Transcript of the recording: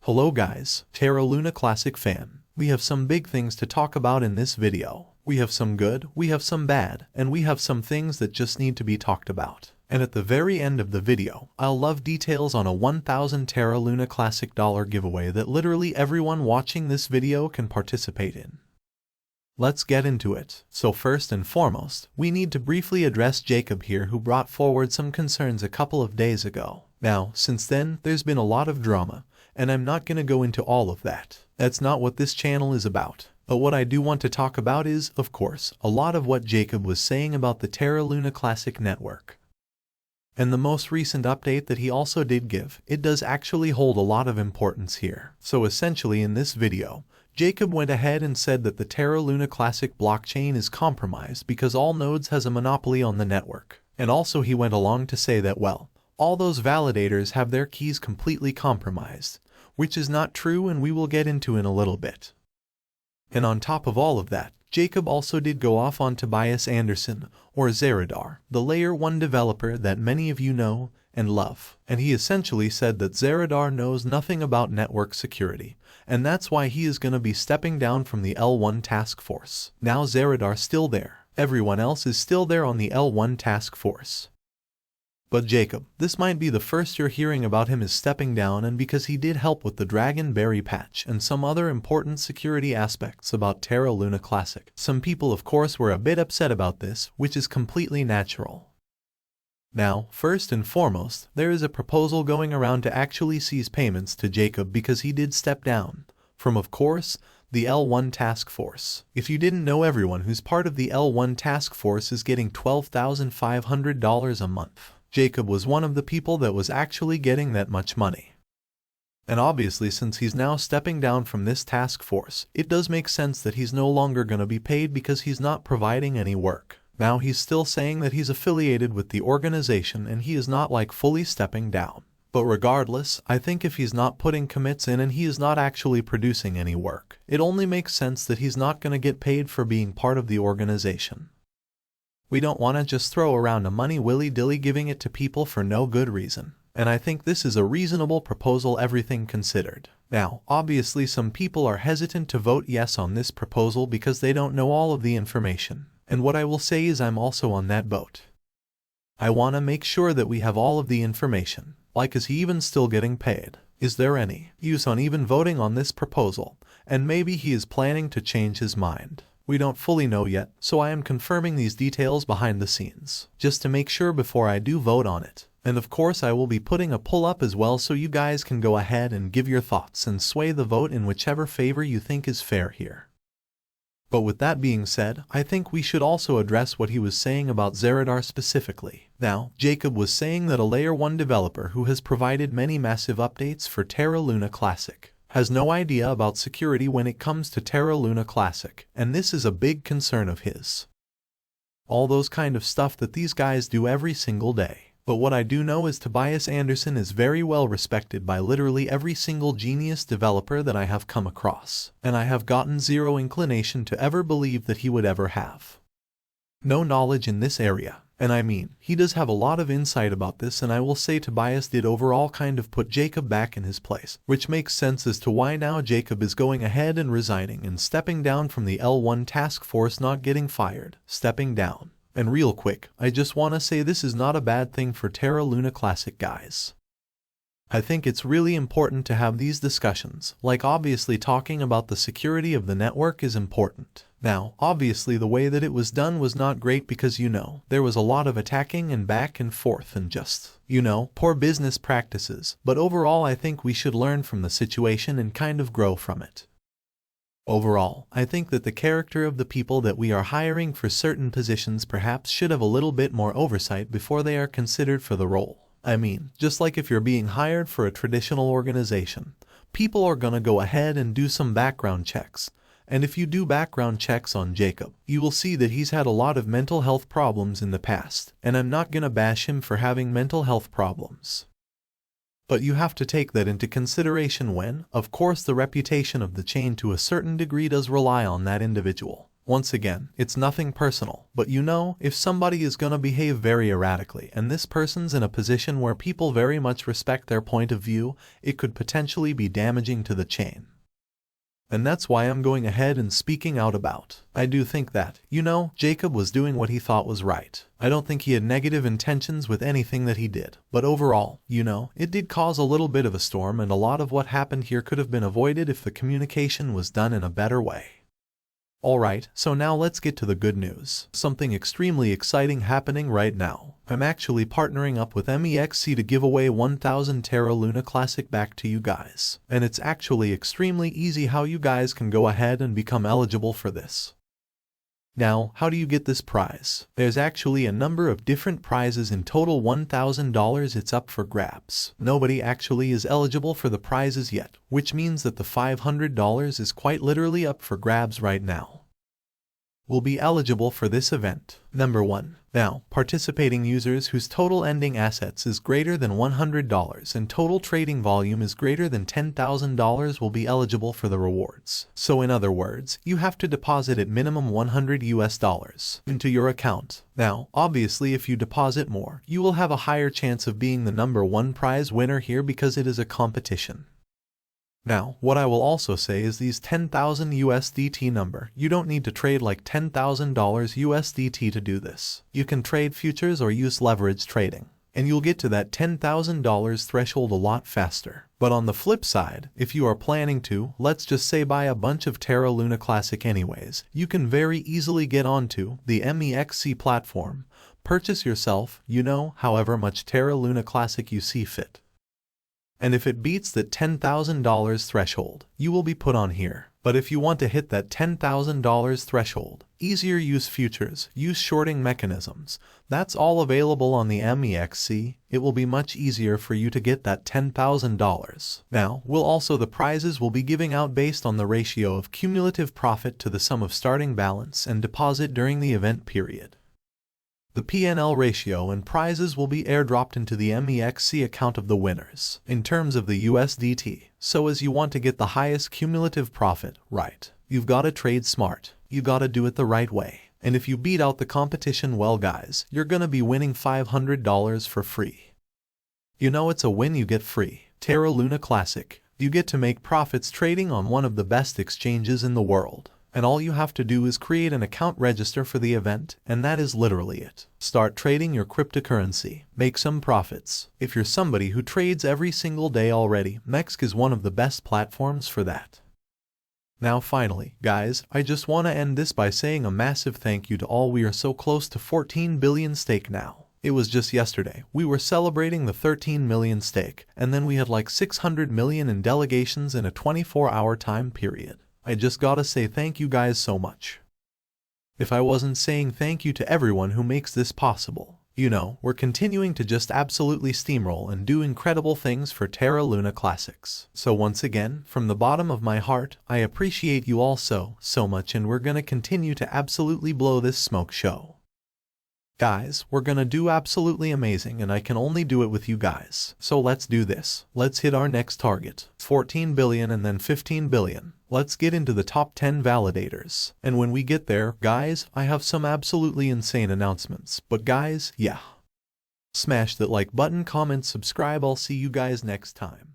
Hello guys, Terra Luna Classic fan. We have some big things to talk about in this video. We have some good, we have some bad, and we have some things that just need to be talked about. And at the very end of the video, I'll love details on a 1000 Terra Luna Classic dollar giveaway that literally everyone watching this video can participate in. Let's get into it. So first and foremost, we need to briefly address Jacob here, who brought forward some concerns a couple of days ago. Now, since then, there's been a lot of drama, and I'm not gonna go into all of that. That's not what this channel is about. But what I do want to talk about is, of course, a lot of what Jacob was saying about the Terra Luna Classic network. And the most recent update that he also did give, it does actually hold a lot of importance here. So essentially in this video, Jacob went ahead and said that the Terra Luna Classic blockchain is compromised because all nodes has a monopoly on the network. And also he went along to say that, well, all those validators have their keys completely compromised, which is not true, and we will get into in a little bit. And on top of all of that, Jacob also did go off on Tobias Anderson, or Zeradar, the Layer 1 developer that many of you know and love. And he essentially said that Zeradar knows nothing about network security, and that's why he is going to be stepping down from the L1 task force. Now Zeradar's still there. Everyone else is still there on the L1 task force. But Jacob, this might be the first you're hearing about him is stepping down, and because he did help with the Dragonberry patch and some other important security aspects about Terra Luna Classic. Some people of course were a bit upset about this, which is completely natural. Now, first and foremost, there is a proposal going around to actually cease payments to Jacob because he did step down from, of course, the L1 task force. If you didn't know, everyone who's part of the L1 task force is getting $12,500 a month. Jacob was one of the people that was actually getting that much money. And obviously, since he's now stepping down from this task force, it does make sense that he's no longer going to be paid because he's not providing any work. Now he's still saying that he's affiliated with the organization and he is not like fully stepping down. But regardless, I think if he's not putting commits in and he is not actually producing any work, it only makes sense that he's not going to get paid for being part of the organization. We don't want to just throw around the money willy-dilly, giving it to people for no good reason. And I think this is a reasonable proposal, everything considered. Now, obviously some people are hesitant to vote yes on this proposal because they don't know all of the information. And what I will say is I'm also on that boat. I want to make sure that we have all of the information. Like, is he even still getting paid? Is there any use on even voting on this proposal? And maybe he is planning to change his mind. We don't fully know yet, so I am confirming these details behind the scenes, just to make sure before I do vote on it. And of course I will be putting a poll up as well, so you guys can go ahead and give your thoughts and sway the vote in whichever favor you think is fair here. But with that being said, I think we should also address what he was saying about Zeradar specifically. Now, Jacob was saying that a Layer 1 developer who has provided many massive updates for Terra Luna Classic has no idea about security when it comes to Terra Luna Classic, and this is a big concern of his. All those kind of stuff that these guys do every single day. But what I do know is Tobias Anderson is very well respected by literally every single genius developer that I have come across, and I have gotten zero inclination to ever believe that he would ever have no knowledge in this area. And I mean, he does have a lot of insight about this, and I will say Tobias did overall kind of put Jacob back in his place, which makes sense as to why now Jacob is going ahead and resigning and stepping down from the L1 task force, not getting fired, stepping down. And real quick, I just want to say this is not a bad thing for Terra Luna Classic, guys. I think it's really important to have these discussions, like obviously talking about the security of the network is important. Now, obviously the way that it was done was not great because, you know, there was a lot of attacking and back and forth and just, you know, poor business practices. But overall I think we should learn from the situation and kind of grow from it. Overall, I think that the character of the people that we are hiring for certain positions perhaps should have a little bit more oversight before they are considered for the role. I mean, just like if you're being hired for a traditional organization, people are gonna go ahead and do some background checks. And if you do background checks on Jacob, you will see that he's had a lot of mental health problems in the past, and I'm not gonna bash him for having mental health problems. But you have to take that into consideration when, of course, the reputation of the chain to a certain degree does rely on that individual. Once again, it's nothing personal, but you know, if somebody is gonna behave very erratically and this person's in a position where people very much respect their point of view, it could potentially be damaging to the chain. And that's why I'm going ahead and speaking out about. I do think that, you know, Jacob was doing what he thought was right. I don't think he had negative intentions with anything that he did. But overall, you know, it did cause a little bit of a storm, and a lot of what happened here could have been avoided if the communication was done in a better way. Alright, so now let's get to the good news. Something extremely exciting happening right now. I'm actually partnering up with MEXC to give away 1000 Terra Luna Classic back to you guys. And it's actually extremely easy how you guys can go ahead and become eligible for this. Now, how do you get this prize? There's actually a number of different prizes, in total $1,000 it's up for grabs. Nobody actually is eligible for the prizes yet, which means that the $500 is quite literally up for grabs right now. Will be eligible for this event. Number 1. Now, participating users whose total ending assets is greater than $100 and total trading volume is greater than $10,000 will be eligible for the rewards. So in other words, you have to deposit at minimum $100 into your account. Now, obviously if you deposit more, you will have a higher chance of being the number 1 prize winner here because it is a competition. Now, what I will also say is these 10,000 USDT number, you don't need to trade like $10,000 USDT to do this. You can trade futures or use leverage trading, and you'll get to that $10,000 threshold a lot faster. But on the flip side, if you are planning to, let's just say, buy a bunch of Terra Luna Classic anyways, you can very easily get onto the MEXC platform, purchase yourself, you know, however much Terra Luna Classic you see fit. And if it beats that $10,000 threshold, you will be put on here. But if you want to hit that $10,000 threshold, easier use futures, use shorting mechanisms, that's all available on the MEXC. It will be much easier for you to get that $10,000. Now, the prizes will be giving out based on the ratio of cumulative profit to the sum of starting balance and deposit during the event period. The P&L ratio and prizes will be airdropped into the MEXC account of the winners in terms of the USDT. So as you want to get the highest cumulative profit, right, you've got to trade smart. You got to do it the right way. And if you beat out the competition well, guys, you're gonna be winning $500 for free. You know, it's a win. You get free Terra Luna Classic. You get to make profits trading on one of the best exchanges in the world. And all you have to do is create an account, register for the event, and that is literally it. Start trading your cryptocurrency. Make some profits. If you're somebody who trades every single day already, MEXC is one of the best platforms for that. Now finally, guys, I just want to end this by saying a massive thank you to all. We are so close to 14 billion stake now. It was just yesterday. We were celebrating the 13 million stake, and then we had like 600 million in delegations in a 24-hour time period. I just gotta say thank you guys so much. If I wasn't saying thank you to everyone who makes this possible, you know, we're continuing to just absolutely steamroll and do incredible things for Terra Luna Classics. So once again, from the bottom of my heart, I appreciate you all so much, and we're gonna continue to absolutely blow this smoke show. Guys, we're gonna do absolutely amazing, and I can only do it with you guys. So let's do this. Let's hit our next target. 14 billion and then 15 billion. Let's get into the top 10 validators. And when we get there, guys, I have some absolutely insane announcements. But guys, yeah. Smash that like button, comment, subscribe. I'll see you guys next time.